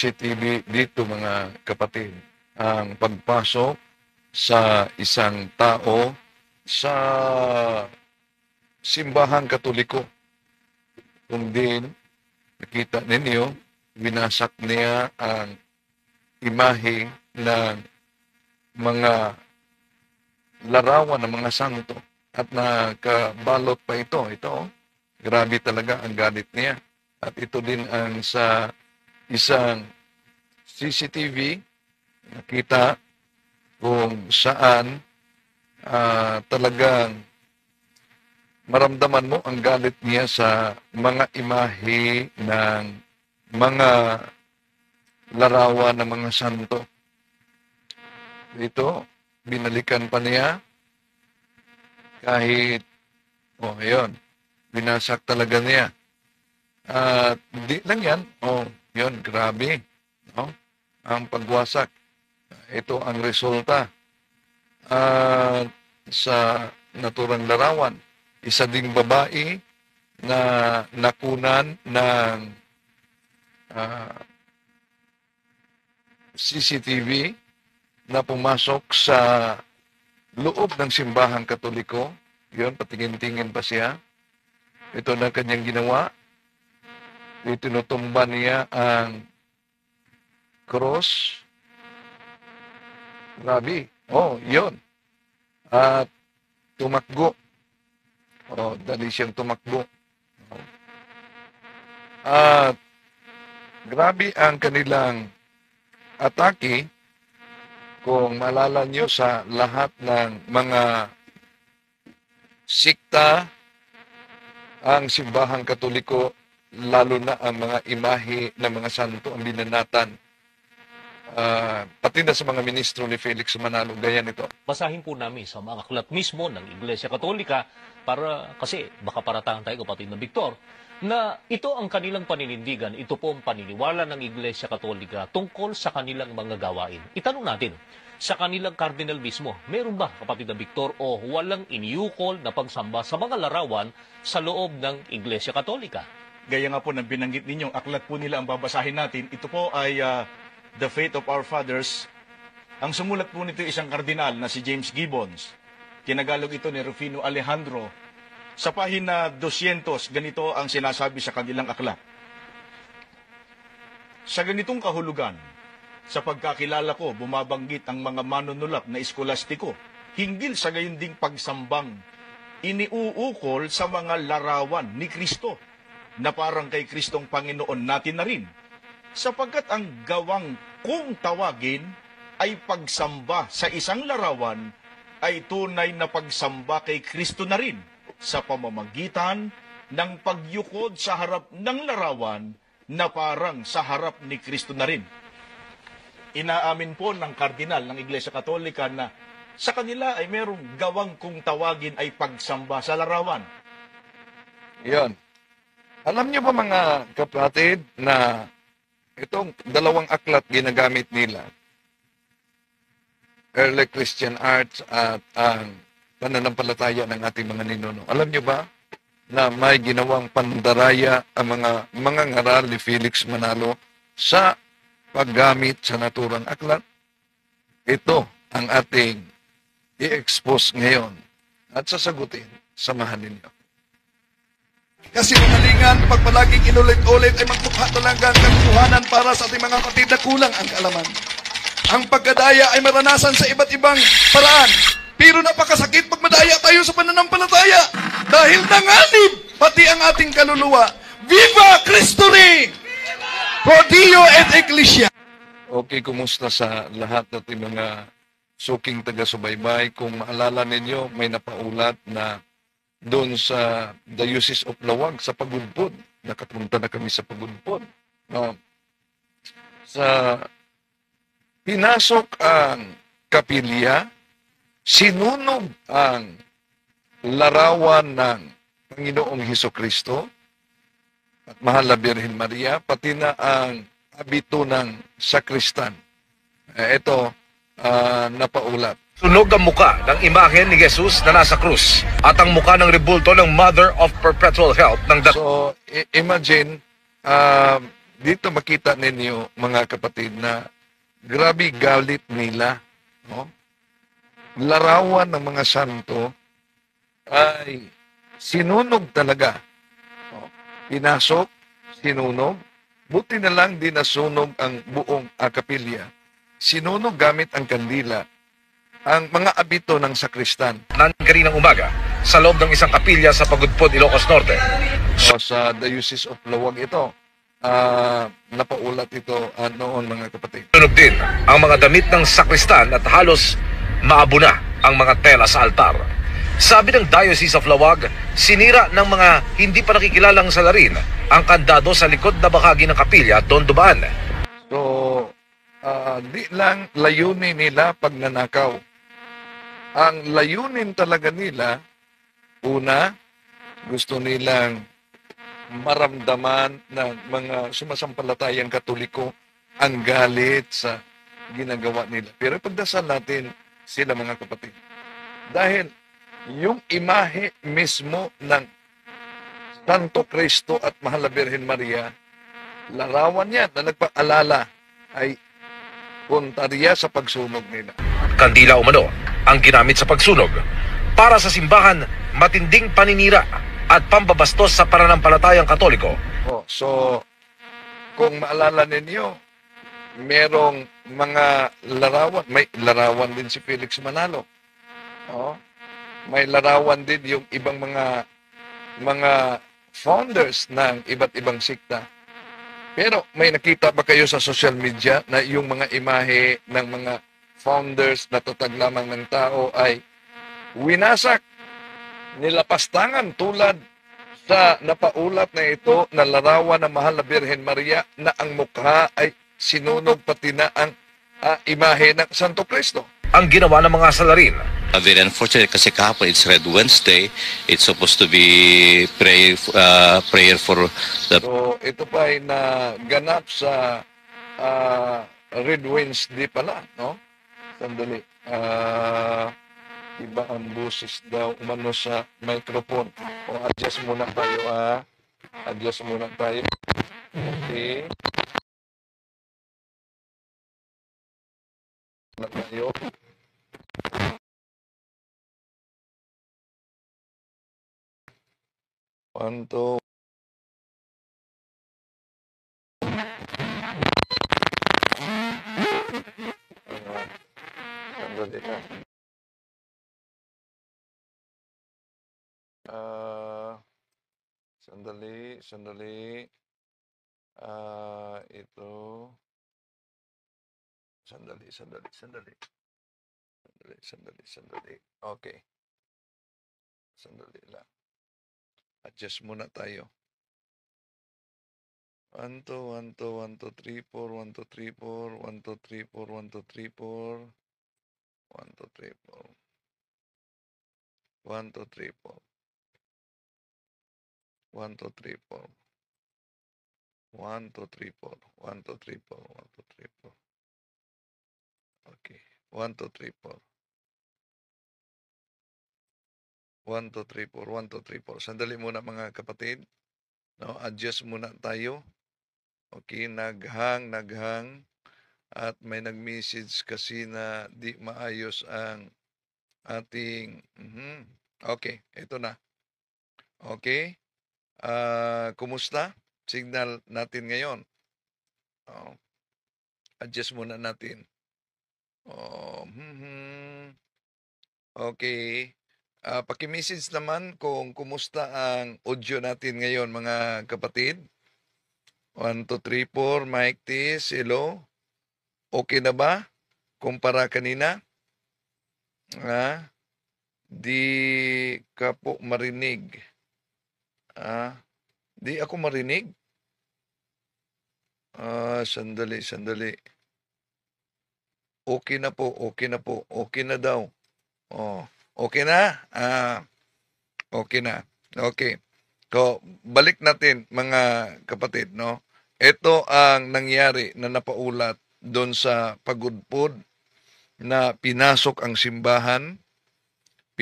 CCTV dito mga kapatid, ang pagpasok sa isang tao sa simbahang Katoliko. Kung din nakita ninyo, winasak niya ang imahe ng mga larawan ng mga santo at nakabalot pa ito. Ito, grabe talaga ang galit niya. At ito din ang sa isang CCTV, nakita kung saan talagang maramdaman mo ang galit niya sa mga imahe ng mga larawan ng mga santo. Ito, binalikan pa niya kahit, ayun, binasak talaga niya. At di lang yan, yun, grabe, no? Ang pagwasak. Ito ang resulta sa naturang larawan. Isa ding babae na nakunan ng CCTV na pumasok sa loob ng simbahang Katoliko. Yun, patingin-tingin pa siya. Ito na kanyang ginawa. Itinutumba niya ang cross. Grabe. Yun. At tumakbo. Dali siyang tumakbo. At grabe ang kanilang atake. Kung maalala nyo sa lahat ng mga sikta, ang simbahang Katoliko, lalo na ang mga imahe ng mga santo ang binanatan. Pati na sa mga ministro ni Felix Manalo, ganyan ito. Basahin po namin sa mga aklat mismo ng Iglesia Katolika para kasi baka paratahan tayo, kapatid na Victor, na ito ang kanilang paninindigan, ito po ang paniniwala ng Iglesia Katolika tungkol sa kanilang mga gawain. Itanong natin, sa kanilang cardinal mismo, meron ba, kapatid na Victor, o walang iniukol na pagsamba sa mga larawan sa loob ng Iglesia Katolika? Gaya nga po ng binanggit ninyong aklat po nila ang babasahin natin. Ito po ay The Faith of Our Fathers. Ang sumulat po nito isang kardinal na si James Gibbons. Tinagalog ito ni Rufino Alejandro. Sa pahina 200, ganito ang sinasabi sa kanilang aklat. Sa ganitong kahulugan, sa pagkakilala ko, bumabanggit ang mga manunulak na eskolastiko hinggil sa gayon ding pagsambang iniuukol sa mga larawan ni Kristo na parang kay Kristong Panginoon natin na rin, sapagkat ang gawang kung tawagin ay pagsamba sa isang larawan ay tunay na pagsamba kay Kristo na rin sa pamamagitan ng pagyukod sa harap ng larawan na parang sa harap ni Kristo na rin. Inaamin po ng kardinal ng Iglesia Katolika na sa kanila ay merong gawang kung tawagin ay pagsamba sa larawan. Yan. Alam niyo ba mga kapatid na itong dalawang aklat ginagamit nila, Early Christian Arts at ang pananampalataya ng ating mga ninuno. Alam niyo ba na may ginawang pandaraya ang mga ngaral ni Felix Manalo sa paggamit sa naturang aklat? Ito ang ating i-expose ngayon at sasagutin. Samahan ninyo. Kasi kamalingan, pag palaging inulit-ulit ay magmukha talaga ang katotohanan para sa ating mga kapatid na kulang ang kaalaman. Ang pagkadaya ay maranasan sa iba't ibang paraan. Pero napakasakit pag madaya tayo sa pananampalataya. Dahil nanganib pati ang ating kaluluwa. Viva Cristo Rey! Pro Dio et Ecclesia. Okay, kumusta sa lahat natin mga suking taga-subaybay? Kung maalala ninyo, may napaulat na doon sa Diocese of Lawag sa Pagudpod. Nakapunta na kami sa Pagudpod. Pinasok ang kapilya, sinunog ang larawan ng Panginoong Hesukristo at Mahal na Birhen Maria, pati na ang abito ng sakristan. Ito, napaulat. Sunog ang muka ng imahen ni Jesus na nasa krus at ang muka ng rebulto ng Mother of Perpetual Help ng So, imagine, dito makita ninyo, mga kapatid, na grabe galit nila. No? Larawan ng mga santo ay sinunog talaga. No? Pinasok, sinunog. Buti na lang di nasunog ang buong kapilya. Sinunog gamit ang kandila ang mga abito ng sakristan. Nan kaninang umaga sa loob ng isang kapilya sa Pagudpod, Ilocos Norte. O sa Diocese of Lawag ito. Napaulat ito noon, mga kapatid. Sunog din ang mga damit ng sakristan at halos maabo na ang mga tela sa altar. Sabi ng Diocese of Lawag, sinira ng mga hindi pa nakikilalang salarin ang kandado sa likod na bahagi ng kapilya at doon dumaan. So, di lang layunin nila pagnanakaw. Ang layunin talaga nila, una, gusto nilang maramdaman ng mga sumasampalatayang Katoliko ang galit sa ginagawa nila. Pero pagdasal natin sila, mga kapatid. Dahil yung imahe mismo ng Santo Cristo at Mahal na Birhen Maria, larawan yan na nagpaalala ay kontrarya sa pagsunog nila. Kandila umano ang ginamit sa pagsunog. Para sa simbahan, matinding paninira at pambabastos sa pananampalatayang Katoliko. So, kung maalala ninyo, merong mga larawan, may larawan din si Felix Manalo. May larawan din yung ibang mga founders ng iba't ibang sikta. Pero may nakita ba kayo sa social media na yung mga imahe ng mga founders na tatag lamang ng tao ay winasak, nilapastangan tulad sa napaulat na ito na larawan ng Mahal na Birhen Maria na ang mukha ay sinunog pati na ang imahe ng Santo Cristo. Ang ginawa ng mga salarin. Very unfortunate kasi kahapon it's Red Wednesday. It's supposed to be prayer for the... So ito pa ay naganap sa Red Wednesday pala, no? Sandali. Iba ang busis daw umano sa microphone. O adjust muna tayo, Adjust muna tayo. Okay. Na tayo. One, two. Sandali na. Sandali. Ito. Sandali. Okay. Sandali lang. Adjust muna tayo. 1, 2, 1, 2, 1, 2, 3, 4, 1, 2, 3, 4, 1, 2, 3, 4, 1, 2, 3, 4, 1, 2, 3, 4. 1, 2, 3, 4. 1, 2, 3, 4. 1, 2, 3, 4. 1, 2, 3, 4. 1, 2, 3, 4. Okay. 1, 2, 3, 4. 1, 2, 3, 4. 1, 2, 3, 4. Sandali muna, mga kapatid. No, adjust muna tayo. Okay, naghang. At may nag-message kasi na di maayos ang ating... Okay, ito na. Okay. Kumusta? Signal natin ngayon. Adjust muna natin. Okay. Paki-message naman kung kumusta ang audio natin ngayon, mga kapatid. 1, 2, 3, 4. Mic test. Hello. Okay na ba? Kumpara kanina? Di ka po marinig. Di ako marinig? Sandali. Okay na po. Okay na daw. Okay na? Okay na. Okay. So, balik natin, mga kapatid, no? Ito ang nangyari na napaulat doon sa Pagudpod na pinasok ang simbahan,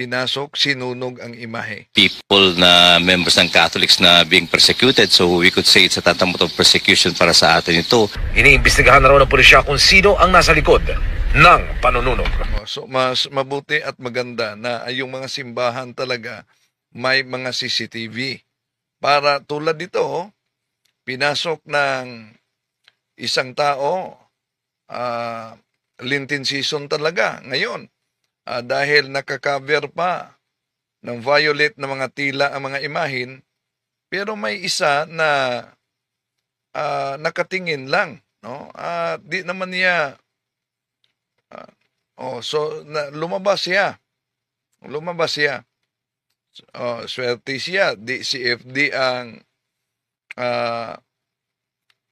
pinasok, sinunog ang imahe. People na members ng Catholics na being persecuted. So we could say it's a tantamount of persecution para sa atin ito. Iniimbestigahan na raw ng pulisya kung sino ang nasa likod ng panununog. So mas mabuti at maganda na yung mga simbahan talaga may mga CCTV. Para tulad dito, pinasok ng isang tao, Lenten season talaga ngayon. Dahil nakaka-cover pa ng violet na mga tila ang mga imahin, pero may isa na nakatingin lang, no? Di naman niya lumabas siya. Swerte siya, di si FD ang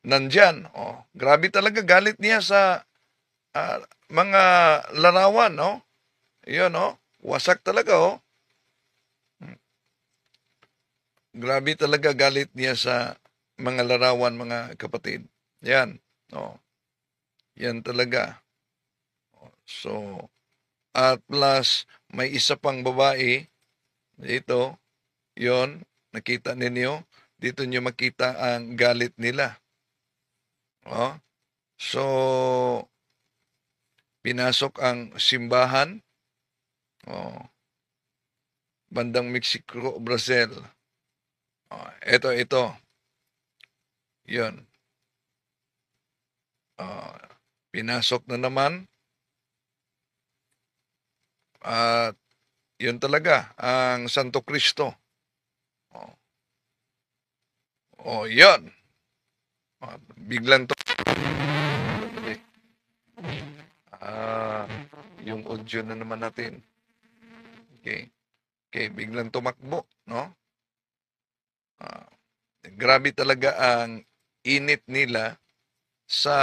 nandyan. Grabe talaga galit niya sa mga larawan, no? Yun, wasak talaga, Grabe talaga galit niya sa mga larawan, mga kapatid. Yan, Yan talaga. So, at plus, may isa pang babae dito. Yon, nakita ninyo. Dito nyo makita ang galit nila. So, pinasok ang simbahan. Bandang Mexico, Brazil. Ito. Yun. Pinasok na naman. At yun talaga, ang Santo Cristo. Yun. Biglang to. Yung audio na naman natin. Okay, biglang tumakbo, no? Grabe talaga ang init nila sa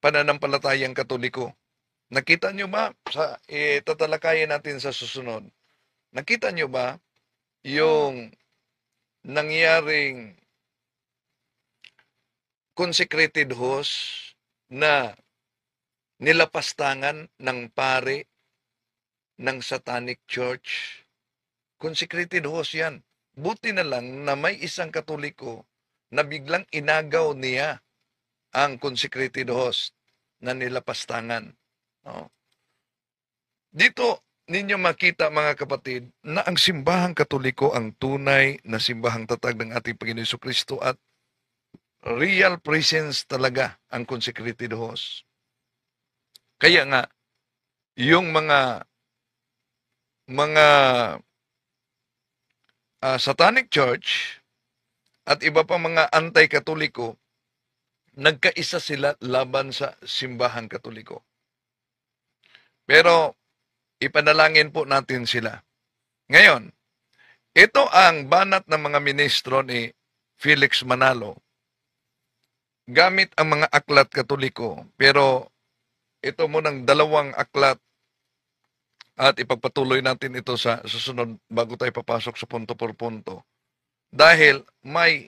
pananampalatayang Katoliko. Nakita nyo ba, tatalakayin natin sa susunod, nakita nyo ba yung nangyaring consecrated host na nilapastangan ng pare ng Satanic Church? Consecrated host yan. Buti na lang na may isang Katoliko na biglang inagaw niya ang consecrated host na nilapastangan. Dito ninyo makita, mga kapatid, na ang simbahang Katoliko ang tunay na simbahang tatag ng ating Panginoon Jesucristo at real presence talaga ang consecrated host. Kaya nga, yung mga Satanic Church at iba pang mga anti-Katoliko, nagkaisa sila laban sa simbahang Katoliko. Pero ipanalangin po natin sila. Ngayon, ito ang banat ng mga ministro ni Felix Manalo gamit ang mga aklat Katoliko. Pero ito munang 2 aklat at ipagpatuloy natin ito sa susunod bago tayo papasok sa punto por punto. Dahil may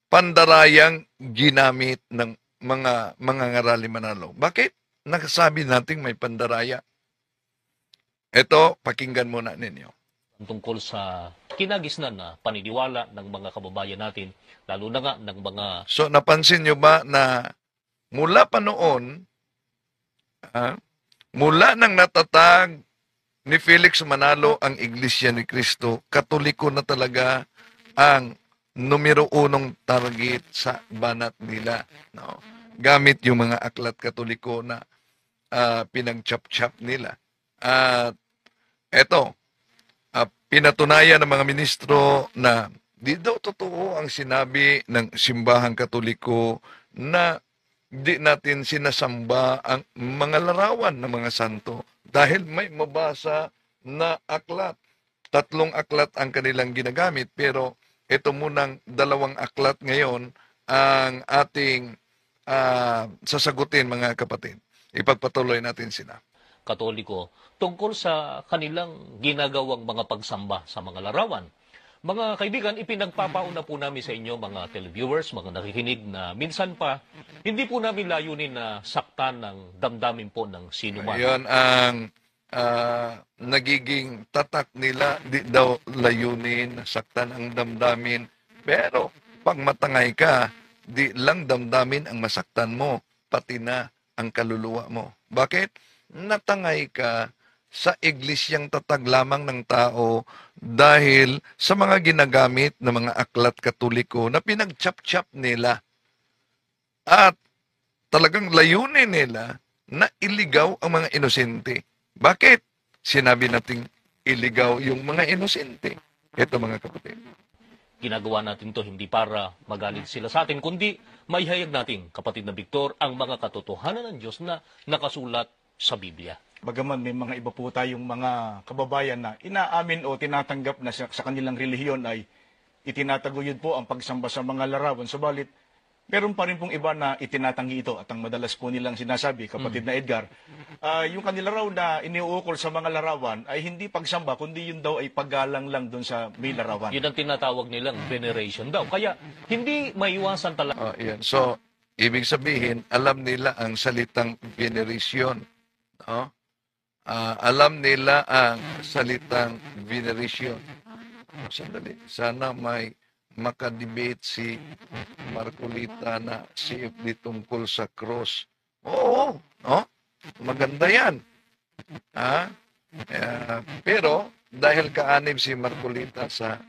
pandarayang ginamit ng mga ngarali Manalo. Bakit nakasabi natin may pandaraya? Ito, pakinggan muna ninyo. Tungkol sa kinagisnan na paniniwala ng mga kababayan natin, lalo na nga ng mga... So, napansin nyo ba na mula pa noon, mula nang natatag ni Felix Manalo ang Iglesia ni Cristo, Katoliko na talaga ang numero 1 target sa banat nila. No? Gamit yung mga aklat Katoliko na pinag-chop-chop nila. At eto, pinatunayan ng mga ministro na di daw totoo ang sinabi ng simbahang Katoliko na di natin sinasamba ang mga larawan ng mga santo dahil may mabasa na aklat. 3 aklat ang kanilang ginagamit, pero ito munang 2 aklat ngayon ang ating sasagutin, mga kapatid. Ipagpatuloy natin sila. Katoliko tungkol sa kanilang ginagawang mga pagsamba sa mga larawan. Mga kaibigan, ipinagpapauna po namin sa inyo, mga televiewers, mga nakikinig, na minsan pa, hindi po namin layunin na saktan ng damdamin po ng sino man. Ayan ang nagiging tatak nila, di daw layunin, saktan ang damdamin. Pero pag matangay ka, di lang damdamin ang masaktan mo, pati na ang kaluluwa mo. Bakit? Natangay ka sa iglesyang tatag lamang ng tao dahil sa mga ginagamit ng mga aklat katoliko na pinagchap-chap nila at talagang layunin nila na iligaw ang mga inosente. Bakit? Sinabi nating iligaw yung mga inosente. Ito mga kapatid. Ginagawa natin to hindi para magalit sila sa atin, kundi maihayag natin, kapatid na Victor, ang mga katotohanan ng Diyos na nakasulat sa Biblia. Bagaman may mga iba po tayong mga kababayan na inaamin o tinatanggap na sa kanilang relihiyon ay itinataguyod po ang pagsamba sa mga larawan. Subalit, meron pa rin pong iba na itinatanggi ito at ang madalas po nilang sinasabi, kapatid na Edgar, yung kanila raw na iniuukol sa mga larawan ay hindi pagsamba, kundi yun daw ay paggalang lang doon sa may larawan. Yun ang tinatawag nilang veneration daw. Kaya hindi maiwasan talaga. Yan. So, ibig sabihin, alam nila ang salitang veneration. No? Alam nila ang salitang veneration. Sandali. Sana may makadebate si Marcolita na CFD tungkol sa cross. Oo, no? Maganda yan. Pero dahil kaanib si Marcolita sa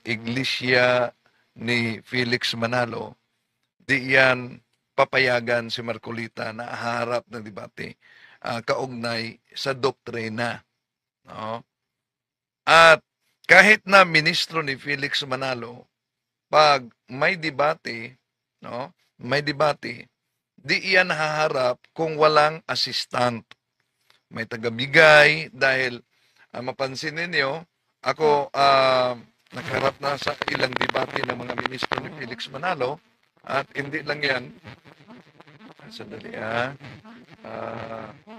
iglesia ni Felix Manalo, di yan papayagan si Marcolita na harap ng debate kaugnay sa doktrina. No? At kahit na ministro ni Felix Manalo, pag may debate, no? May debate, di iyan haharap kung walang assistant. May tagabigay dahil mapansin ninyo, ako nagharap na sa ilang debate ng mga ministro ni Felix Manalo at hindi lang yan. Sandali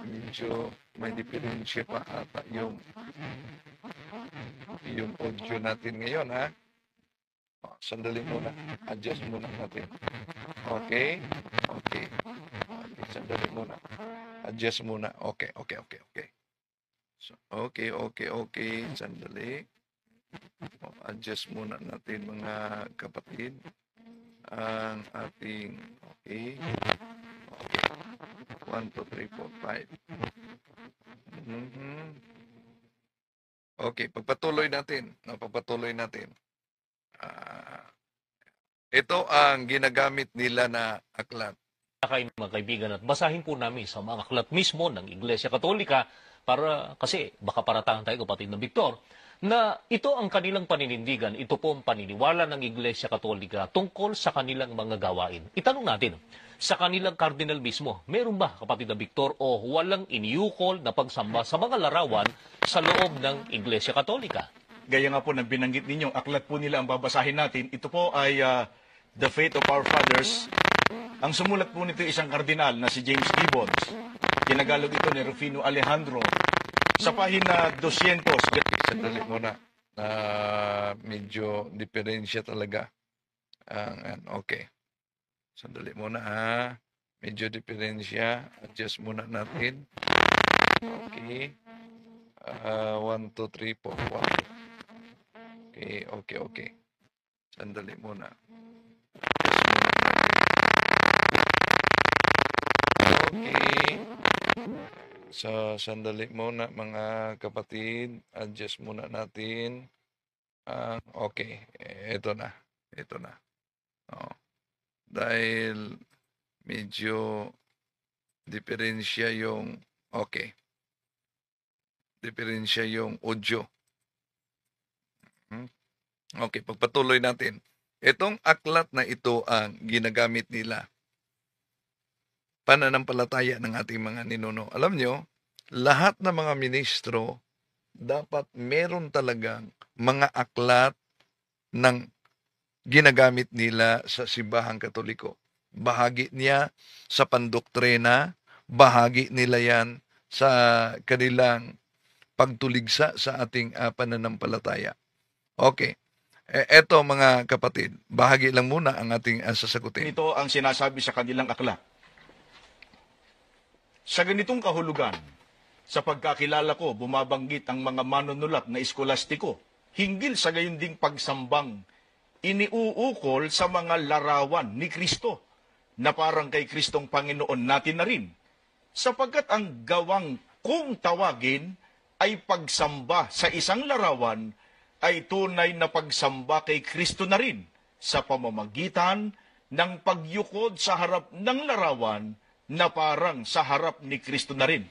medyo may diferensya pa ata yung audio natin ngayon, sandali muna. Adjust muna natin. Okay. Sandali muna. Adjust muna. Okay. So, okay. Sandali. Adjust muna natin mga kapatid. Ang ating, okay. 1, 2, 3, 4, 5. Okay, pagpatuloy natin. Ito ang ginagamit nila na aklat. Kayo mga kaibigan, at basahin po namin sa mga aklat mismo ng Iglesia Katolika para kasi baka paratangan tayo, kapatid na Victor, na ito ang kanilang paninindigan, ito po ang paniniwala ng Iglesia Katolika tungkol sa kanilang mga gawain. Itanong natin, sa kanilang kardinal mismo, meron ba, kapatid na Victor, o walang iniukol na pagsamba sa mga larawan sa loob ng Iglesia Katolika? Gaya nga po ng binanggit ninyo, aklat po nila ang babasahin natin. Ito po ay The Faith of Our Fathers. Ang sumulat po nito isang kardinal na si James Gibbons. Tinagalog ito ni Rufino Alejandro. Sa pahina 200. Sandali muna. Medyo diferensya talaga. Okay. Sandali muna Medyo diferensya. Adjust muna natin. Okay. 1, 2, 3, 4, 5. Okay. Sandali muna. Okay. So, sandali muna mga kapatid. Adjust muna natin. Okay. Ito na. Dahil medyo diferensya yung diferensya yung audio. Okay, pagpatuloy natin. Itong aklat na ito ang ginagamit nila. Pananampalataya ng ating mga ninuno. Alam nyo, lahat ng mga ministro dapat meron talagang mga aklat ng ginagamit nila sa simbahang Katoliko. Bahagi niya sa pandoktrina, bahagi nila yan sa kanilang pagtuligsa sa ating pananampalataya. Okay. Eto mga kapatid, bahagi lang muna ang ating sasagutin. Ito ang sinasabi sa kanilang aklat. Sa ganitong kahulugan, Sa pagkakilala ko, bumabanggit ang mga manunulat na eskolastiko hinggil sa gayon ding pagsambang iniuukol sa mga larawan ni Kristo na parang kay Kristong Panginoon natin na rin. Sapagkat ang gawang kung tawagin ay pagsamba sa isang larawan ay tunay na pagsamba kay Kristo na rin sa pamamagitan ng pagyukod sa harap ng larawan na parang sa harap ni Kristo na rin.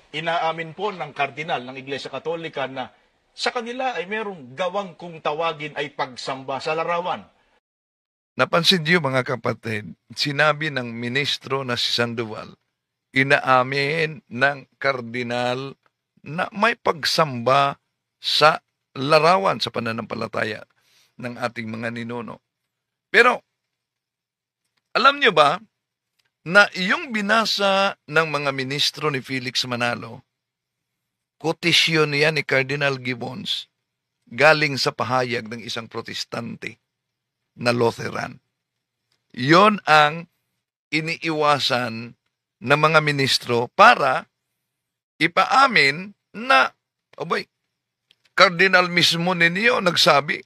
Inaamin po ng kardinal ng Iglesia Katolika na sa kanila ay merong gawang kung tawagin ay pagsamba sa larawan. Napansin niyo mga kapatid, sinabi ng ministro na si Sandoval, inaamin ng kardinal na may pagsamba sa larawan sa pananampalataya ng ating mga ninuno. Pero, alam niyo ba na yung binasa ng mga ministro ni Felix Manalo, kotisyon yan ni Cardinal Gibbons, galing sa pahayag ng isang protestante na Lutheran. Yon ang iniiwasan ng mga ministro para ipaamin na, abay, Cardinal mismo ninyo nagsabi,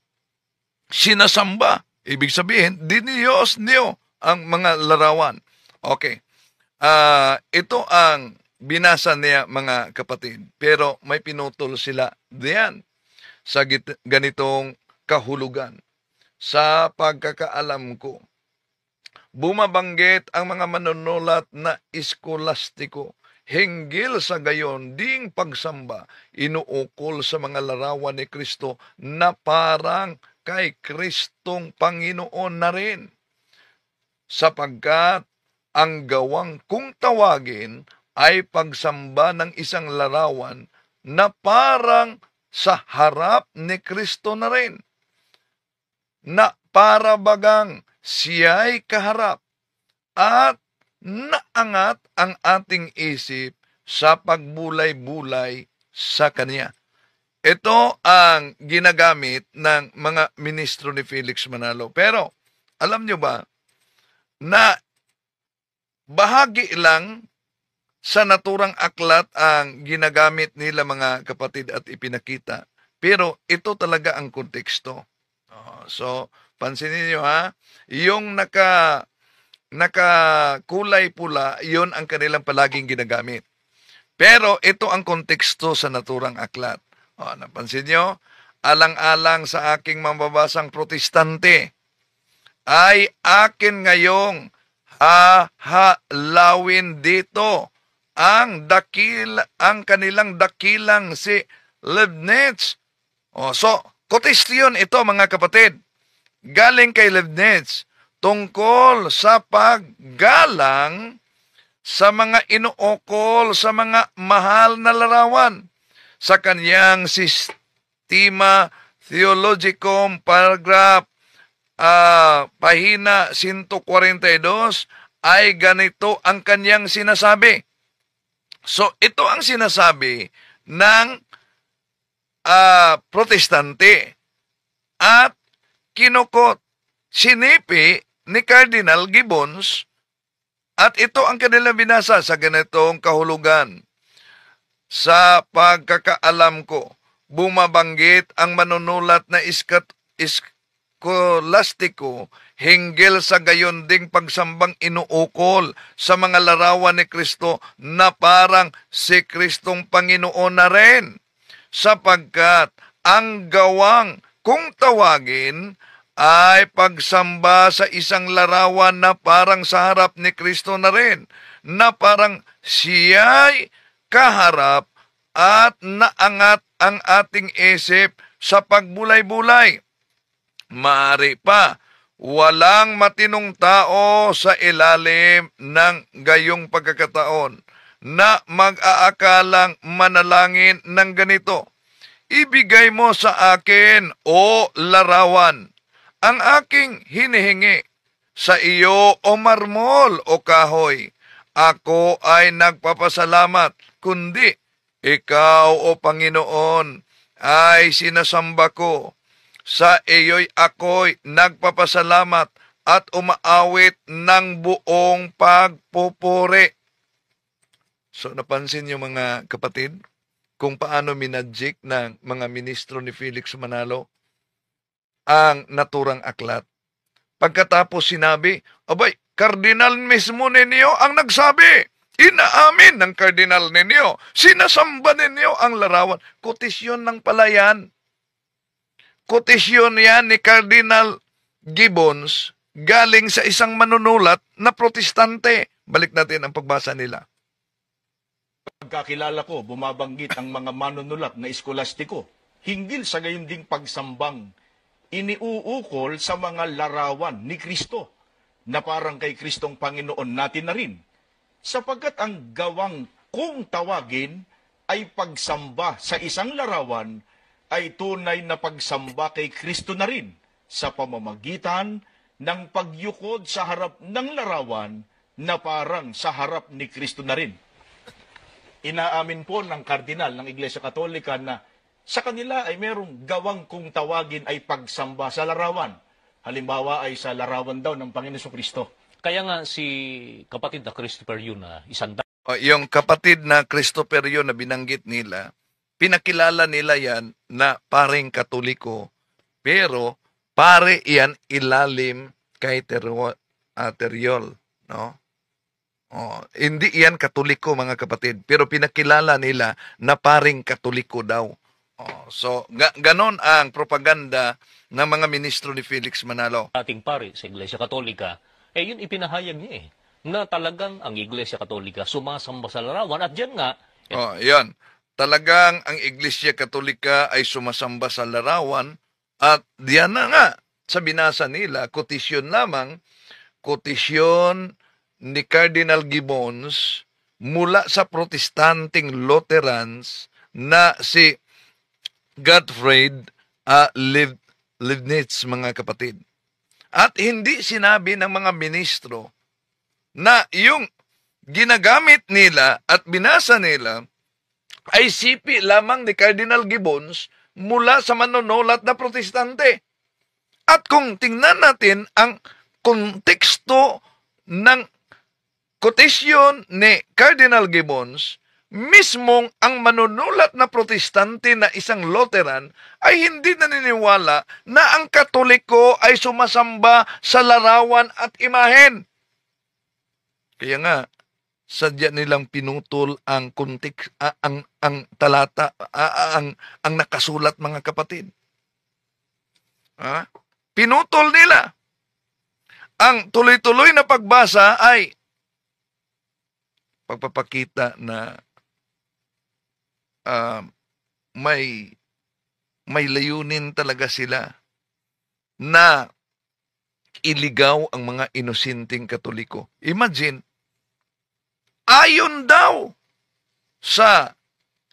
sinasamba, ibig sabihin, diniyos niyo ang mga larawan. Okay. Ito ang binasa niya mga kapatid. Pero may pinutol sila diyan sa ganitong kahulugan. Sa pagkakaalam ko, bumabanggit ang mga manunulat na eskolastiko hinggil sa gayon ding pagsamba inuukol sa mga larawan ni Kristo na parang kay Kristong Panginoon na rin. Sapagkat ang gawang kung tawagin ay pagsamba ng isang larawan na parang sa harap ni Kristo na rin. Na para bagang siya'y kaharap at naangat ang ating isip sa pagbulay-bulay sa Kanya. Ito ang ginagamit ng mga ministro ni Felix Manalo. Pero, alam nyo ba, na bahagi lang sa naturang aklat ang ginagamit nila mga kapatid at ipinakita. Pero ito talaga ang konteksto. So, pansinin niyo ha, yung nakakulay pula, yun ang kanilang palaging ginagamit. Pero ito ang konteksto sa naturang aklat. Napansin niyo, alang-alang sa aking mambabasang protestante, ay akin ngayong hahalawin dito ang kanilang dakilang si Leibniz. So, kotisyon ito mga kapatid. Galing kay Leibniz tungkol sa paggalang sa mga inuukol sa mga mahal na larawan. Sa kanyang Systema Theologicum paragraph pahina 142 ay ganito ang kanyang sinasabi. So, ito ang sinasabi ng protestante at kinukot, sinipi ni Cardinal Gibbons at ito ang kanilang binasa sa ganitong kahulugan. Sa pagkakaalam ko, bumabanggit ang manunulat na eskolastiko hinggil sa gayon ding pagsambang inuukol sa mga larawan ni Kristo na parang si Kristong Panginoon na rin. Sapagkat ang gawang kung tawagin ay pagsamba sa isang larawan na parang sa harap ni Kristo na rin, na parang siya'y kaharap at naangat ang ating isip sa pagbulay-bulay. Maari pa, walang matinong tao sa ilalim ng gayong pagkakataon na mag-aakalang manalangin ng ganito. Ibigay mo sa akin, o larawan, ang aking hinihingi. Sa iyo, o marmol, o kahoy. Ako ay nagpapasalamat, kundi ikaw, o Panginoon, ay sinasamba ko. Sa iyo'y ako'y nagpapasalamat at umaawit ng buong pagpupuri. So napansin niyo mga kapatid kung paano minadjik ng mga ministro ni Felix Manalo ang naturang aklat. Pagkatapos sinabi, abay, kardinal mismo ninyo ang nagsabi. Inaamin ng kardinal ninyo. Sinasamba ninyo ang larawan. Kotisyon ng palayan. Kotisyon yan ni Cardinal Gibbons galing sa isang manunulat na protestante. Balik natin ang pagbasa nila. Pagkakilala ko, bumabanggit ang mga manunulat na eskolastiko hinggil sa gayon ding pagsambang iniuukol sa mga larawan ni Kristo na parang kay Kristong Panginoon natin na rin. Sapagkat ang gawang kung tawagin ay pagsamba sa isang larawan ay tunay na pagsamba kay Kristo na rin sa pamamagitan ng pagyukod sa harap ng larawan na parang sa harap ni Kristo na rin. Inaamin po ng kardinal ng Iglesia Katolika na sa kanila ay merong gawang kung tawagin ay pagsamba sa larawan. Halimbawa ay sa larawan daw ng Panginoon Kristo. Kaya nga si kapatid na Christopher Yun na Yung kapatid na Christopher yun na binanggit nila, pinakilala nila yan na paring Katoliko, pero pare yan ilalim kay Teriol, no? Hindi yan Katoliko mga kapatid, pero pinakilala nila na paring Katoliko daw. So ganon ang propaganda ng mga ministro ni Felix Manalo. ating pare sa Iglesia Katolika, yun ipinahayag niya na talagang ang Iglesia Katolika sumasamba sa larawan. At dyan nga, Yan. Talagang ang Iglesia Katolika ay sumasamba sa larawan at diyan na nga sa binasa nila, kotisyon lamang, kotisyon ni Cardinal Gibbons mula sa protestanting Lutherans na si Gottfried Leibniz, mga kapatid. At hindi sinabi ng mga ministro na yung ginagamit nila at binasa nila ay sipi lamang ni Cardinal Gibbons mula sa manunulat na protestante. At kung tingnan natin ang konteksto ng kotisyon ni Cardinal Gibbons, mismong ang manunulat na protestante na isang Lutheran ay hindi naniniwala na ang Katoliko ay sumasamba sa larawan at imahen. Kaya nga, sadya nilang pinutol ang ang talata, ang nakasulat, mga kapatid. Pinutol nila. Ang tuloy-tuloy na pagbasa ay pagpapakita na may layunin talaga sila na iligaw ang mga inosenteng Katoliko. Imagine, ayon daw sa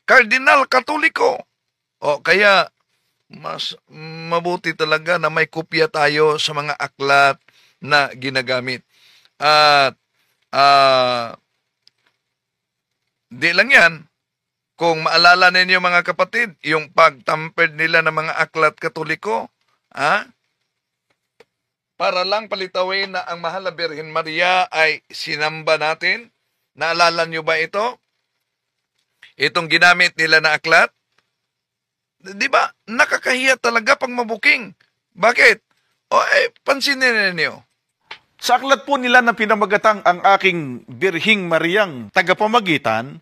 Kardinal Katoliko. Kaya mas mabuti talaga na may kopya tayo sa mga aklat na ginagamit. At di lang yan, kung maalala ninyo mga kapatid, yung pagtampered nila ng mga aklat Katoliko, para lang palitawin na ang mahal na Birhen Maria ay sinamba natin. Naalala nyo ba ito? Itong ginamit nila na aklat? Di ba? Nakakahiya talaga pag mabuking. Bakit? Pansinin ninyo. Sa aklat po nila na pinamagatang ang aking Birhing Mariang tagapamagitan,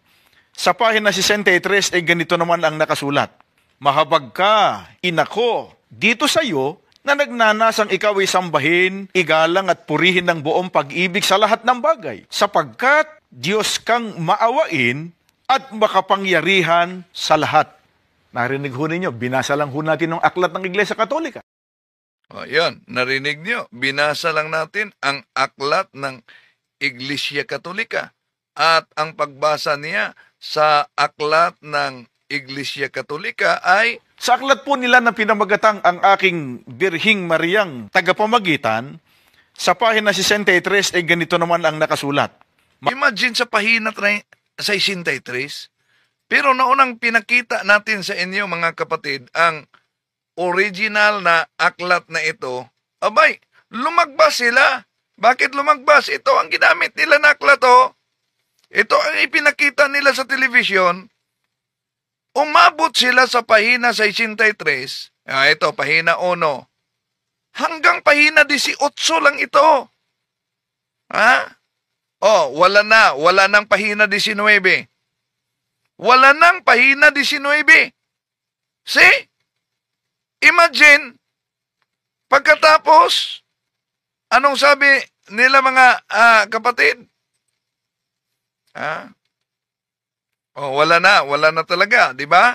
sa pahina 63 ay ganito naman ang nakasulat. Mahabag ka, inako, dito sa iyo na nagnanasang ikaw ay sambahin, igalang at purihin ng buong pag-ibig sa lahat ng bagay, sapagkat Diyos kang maawain at makapangyarihan sa lahat. Narinig ho ninyo, binasa lang ho natin ng aklat ng Iglesia Katolika. Yan, narinig nyo. Binasa lang natin ang aklat ng Iglesia Katolika. At ang pagbasa niya sa aklat ng Iglesia Katolika ay sa aklat po nila na pinamagatang ang aking Birhing Mariang tagapamagitan, sa pahina 63 ay ganito naman ang nakasulat. Imagine sa pahina 63, pero naunang pinakita natin sa inyo mga kapatid ang original na aklat na ito. Abay, lumagbas sila. Bakit lumagbas? Ito ang ginamit nila na aklat, Ito ang ipinakita nila sa television. Umabot sila sa pahina 63. Ito, pahina 1. Hanggang pahina 18 lang ito. Ha? Oh, wala na. Wala nang pahina 19. Wala nang pahina 19. See? Imagine, pagkatapos, anong sabi nila mga kapatid? Oh, wala na talaga, di ba?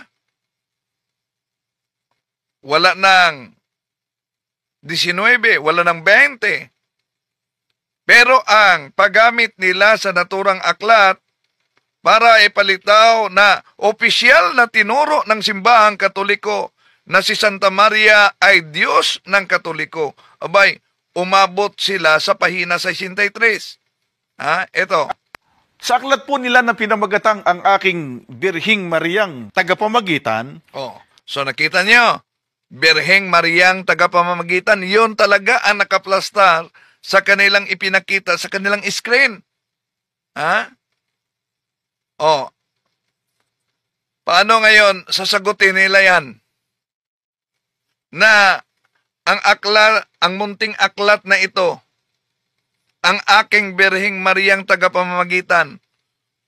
Wala nang 19, wala nang 20. Pero ang paggamit nila sa naturang aklat para ipalitaw na opisyal na tinuro ng simbahang Katoliko na si Santa Maria ay Diyos ng Katoliko. Abay, umabot sila sa pahina 63. Ito. Sa aklat po nila na pinamagatang ang aking Birhing Mariang tagapamagitan. Oh, so nakita niyo, Birheng Mariang tagapamamagitan, yun talaga ang nakaplastar sa kanilang ipinakita sa kanilang screen. Oh. Paano ngayon sasagutin nila yan? Na ang munting aklat na ito, ang aking Birheng Mariang tagapamamagitan,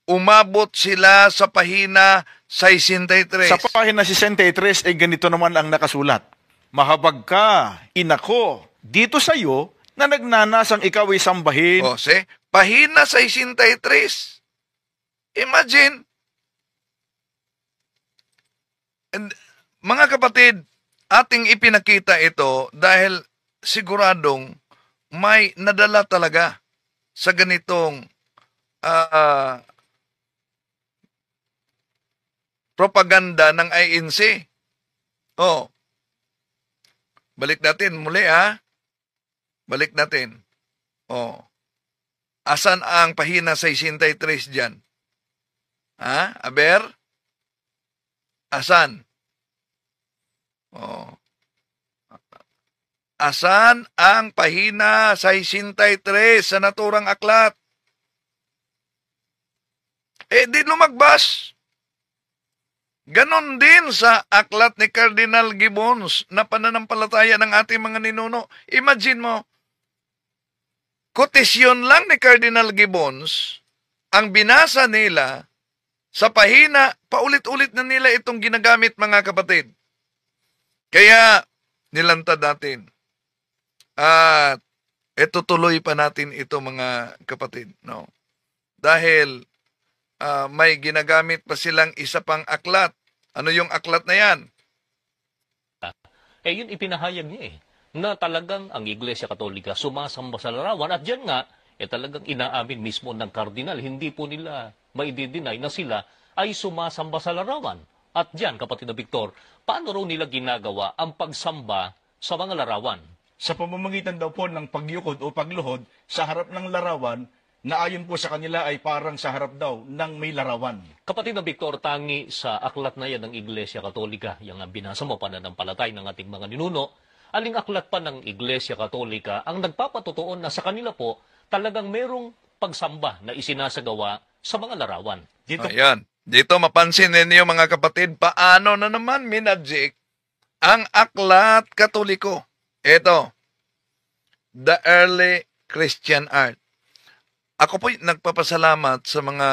umabot sila sa pahina 63. Sa pahina 63 ay ganito naman ang nakasulat. Mahabag ka, inako, dito sa iyo na nagnanasang ikaw ay sambahin. O, see? Pahina 63. Imagine. And, mga kapatid, ating ipinakita ito dahil siguradong may nadala talaga sa ganitong propaganda ng INC. Oh. Balik natin muli Balik natin. Oh. Asan ang pahina 63 diyan? Aber? Asan? Oh. Asan ang pahina 63 sa naturang aklat? Di lumagbas. Ganon din sa aklat ni Cardinal Gibbons na pananampalataya ng ating mga ninuno. Imagine mo, kotisyon lang ni Cardinal Gibbons, ang binasa nila sa pahina, paulit-ulit na nila itong ginagamit, mga kapatid. Kaya, nilantad natin. At tuloy pa natin ito, mga kapatid. No? Dahil may ginagamit pa silang isa pang aklat. Ano yung aklat na yan? Yun ipinahayag niya na talagang ang Iglesia Katolika sumasamba sa larawan. At dyan nga, talagang inaamin mismo ng kardinal. Hindi po nila maididinay na sila ay sumasamba sa larawan. At dyan, kapatid na Victor, paano raw nila ginagawa ang pagsamba sa mga larawan? Sa pamamagitan daw po ng pagyukod o pagluhod sa harap ng larawan na ayon po sa kanila ay parang sa harap daw ng may larawan. Kapatid na Victor, tangi sa aklat na yan ng Iglesia Katolika, yung binasa mo pananampalatay ng ating mga ninuno, aling aklat pa ng Iglesia Katolika ang nagpapatutuon na sa kanila po talagang merong pagsamba na isinasagawa sa mga larawan. Ayan. Dito mapansin ninyo, mga kapatid, paano na naman minadjik ang aklat Katoliko. Ito, the early Christian art. Ako po nagpapasalamat sa mga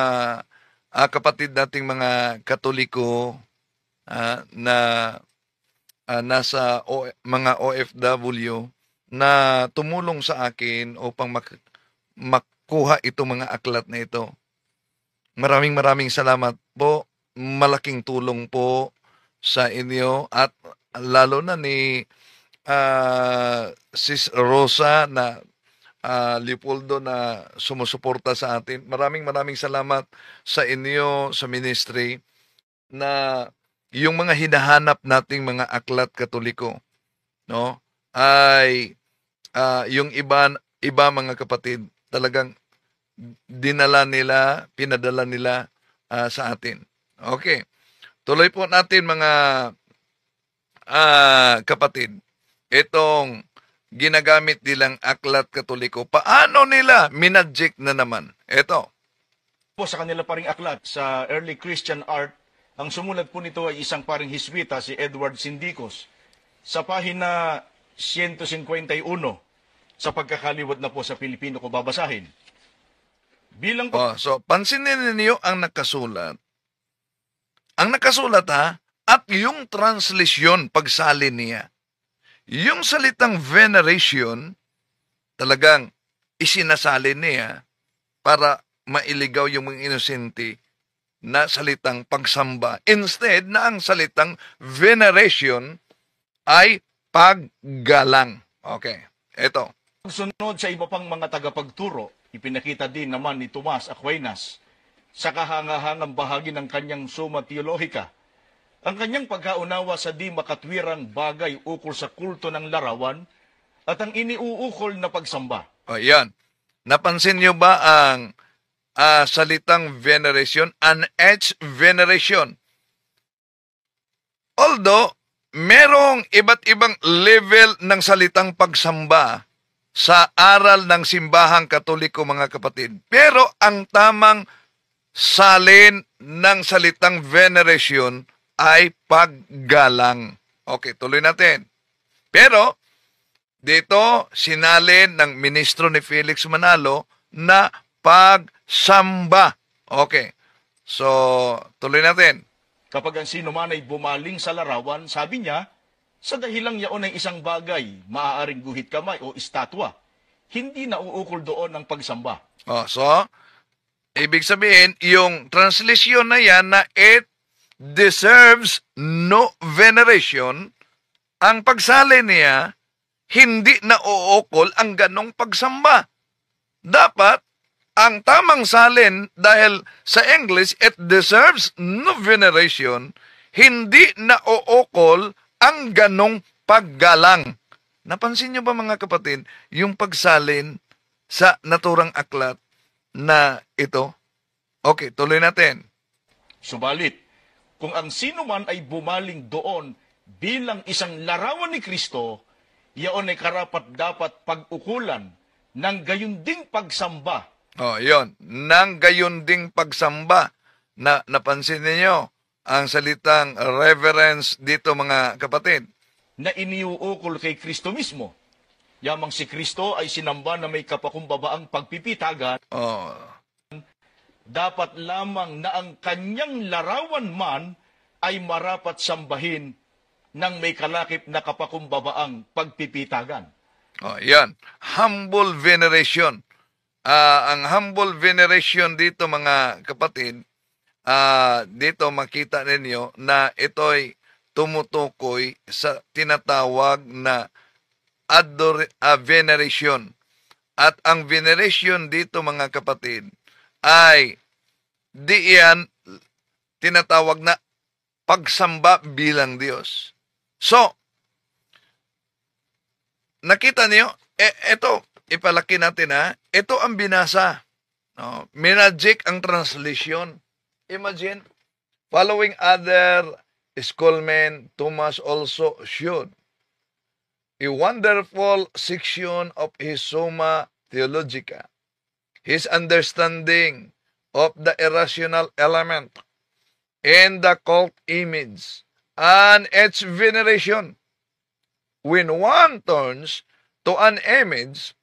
kapatid nating mga Katoliko na nasa mga OFW na tumulong sa akin upang makuha itong mga aklat na ito. Maraming salamat po. Malaking tulong po sa inyo at lalo na ni Sis Rosa na Leopoldo na sumusuporta sa atin. Maraming salamat sa inyo sa ministry na yung mga hinahanap nating mga aklat Katoliko, no, ay yung iba mga kapatid talagang pinadala nila sa atin. Okay. Tuloy po natin, mga kapatid. Itong ginagamit nilang aklat Katoliko, paano nila minadjik na naman? Ito. po sa kanila paring aklat sa early Christian art, ang sumulat po nito ay isang paring Hiswita, si Edward Sindicos. Sa pahina 151, sa pagkakaliwat na po sa Pilipino ko babasahin. Bilang So, pansinin ninyo ang nakasulat. Ang nakasulat at yung translisyon, pagsalin niya. Yung salitang veneration, talagang isinasalin niya para mailigaw yung mga inosente na salitang pagsamba. Instead na ang salitang veneration ay paggalang. Okay, ito. Sunod sa iba pang mga tagapagturo, ipinakita din naman ni Tomas Aquinas sa kahangahangang bahagi ng kanyang Summa Theologica ang kanyang pagkaunawa sa di makatwirang bagay ukol sa kulto ng larawan at ang iniuukol na pagsamba. O yan. Napansin nyo ba ang salitang veneration? An edge veneration. Although, merong iba't ibang level ng salitang pagsamba sa aral ng simbahang katoliko, mga kapatid. Pero ang tamang salin ng salitang veneration ay paggalang. Okay, tuloy natin. Pero, dito sinalin ng ministro ni Felix Manalo na pagsamba. Okay, so tuloy natin. Kapag ang sino man ay bumaling sa larawan, sabi niya, sa dahilang yaon ay isang bagay, maaaring guhit kamay o estatwa, hindi na uukol doon ang pagsamba. So, ibig sabihin, yung translation na yan na it deserves no veneration, ang pagsalin niya, hindi na uukol ang ganong pagsamba. Dapat, ang tamang salin, dahil sa English, it deserves no veneration, hindi na uukol ang ganong paggalang. Napansin niyo ba, mga kapatid, yung pagsalin sa naturang aklat na ito? Okay, tuloy natin. Subalit, kung ang sino man ay bumaling doon bilang isang larawan ni Kristo, yaon ay karapat dapat pag-ukulan ng gayunding pagsamba. Yon. Nang gayunding pagsamba. Napansin niyo ang salitang reverence dito, mga kapatid. Na iniuukol kay Kristo mismo. Yamang si Kristo ay sinamba na may kapakumbabaang pagpipitagan, dapat lamang na ang kanyang larawan man ay marapat sambahin ng may kalakip na kapakumbabaang pagpipitagan. Yan. Humble veneration. Ang humble veneration dito, mga kapatid, dito makita ninyo na ito'y tumutukoy sa tinatawag na veneration. At ang veneration dito, mga kapatid, ay di yan tinatawag na pagsamba bilang Diyos. So, nakita niyo, ito, ipalaki natin ito ang binasa. Minagic ang translation. Imagine, following other schoolmen, Thomas also showed a wonderful section of his Summa Theologica, his understanding of the irrational element in the cult image and its veneration. When one turns to an image,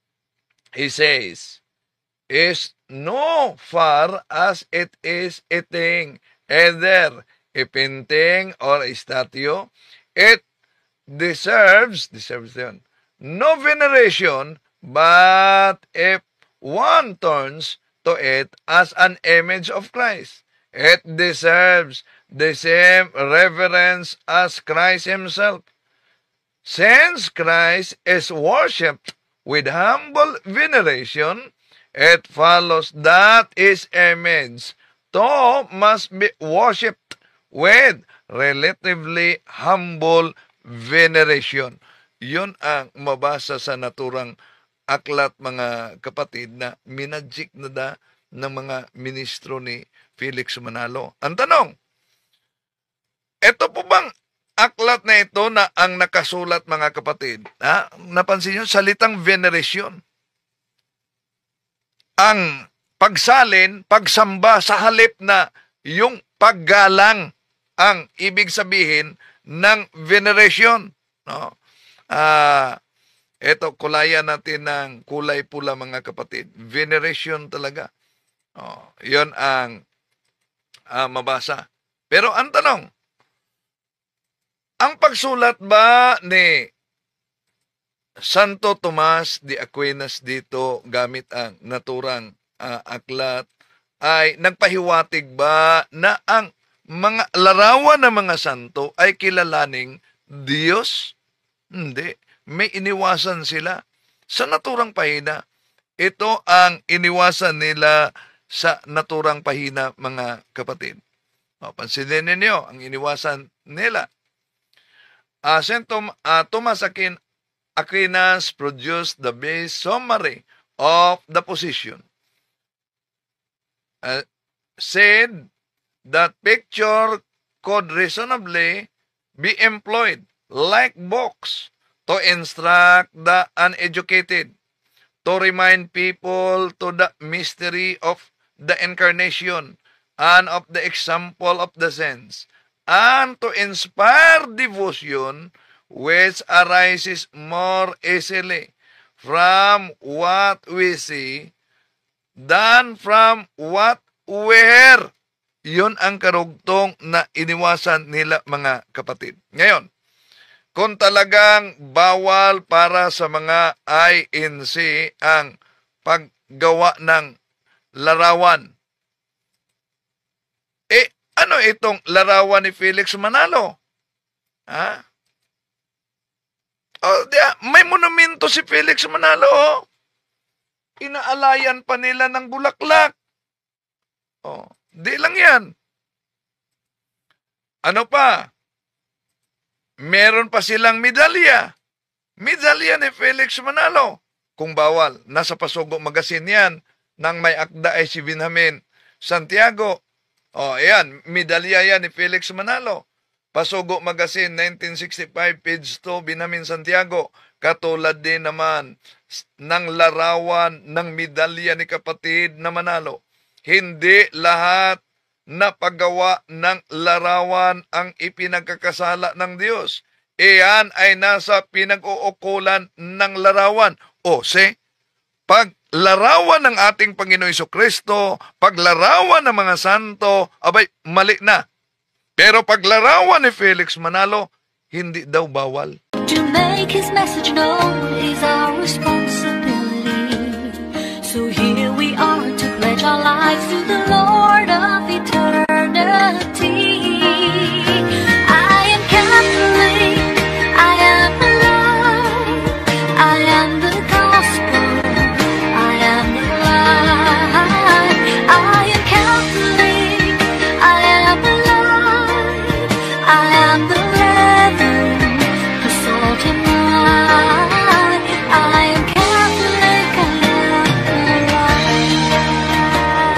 he says, is no far as it is a thing, either a painting or a statue, it deserves yun, no veneration, but if one turns to it as an image of Christ, it deserves the same reverence as Christ himself. Since Christ is worshipped with humble veneration, it follows that his image too must be worshipped with relatively humble veneration. Yun ang mabasa sa naturang aklat, mga kapatid, na minagic na ng mga ministro ni Felix Manalo. Ang tanong, ito po bang aklat na ito na ang nakasulat, mga kapatid? Napansin nyo, salitang veneration. Ang pagsalin, pagsamba sa halip na yung paggalang ang ibig sabihin ng veneration. No? Ito, kulayan natin ng kulay pula mga kapatid. Veneration talaga. Yon ang mabasa. Pero ang tanong, ang pagsulat ba ni Santo Tomas de Aquinas dito gamit ang naturang aklat ay nagpahiwatig ba na ang mga larawan ng mga santo ay kilalaning Diyos? Hindi. May iniwasan sila sa naturang pahina. Ito ang iniwasan nila sa naturang pahina, mga kapatid. Pansinin ninyo ang iniwasan nila. St. Thomas Aquinas produced the base summary of the position. Said that picture could reasonably be employed like books to instruct the uneducated, to remind people to the mystery of the incarnation and of the example of the saints, and to inspire devotion which arises more easily from what we see than from what we hear. Yun ang karugtong na iniwasan nila, mga kapatid. Ngayon, kung talagang bawal para sa mga INC ang paggawa ng larawan, ano itong larawan ni Felix Manalo? May monumento si Felix Manalo. Inaalayan pa nila ng bulaklak. Di lang yan. Ano pa? Meron pa silang medalya. Medalya ni Felix Manalo. Kung bawal, nasa Pasugo Magazine yan. Nang may akda ay si Benjamin Santiago. Ayan, medalya yan ni Felix Manalo. Pasugo Magazine, 1965, page 2, Benjamin Santiago. Katulad din naman ng larawan ng medalya ni kapatid na Manalo. Hindi lahat na paggawa ng larawan ang ipinagkakasala ng Diyos. Iyan ay nasa pinag-uukulan ng larawan. Paglarawan ng ating Panginoon Jesucristo, paglarawan ng mga santo, abay, mali na. Pero paglarawan ni Felix Manalo, hindi daw bawal. To make his message known is our responsibility.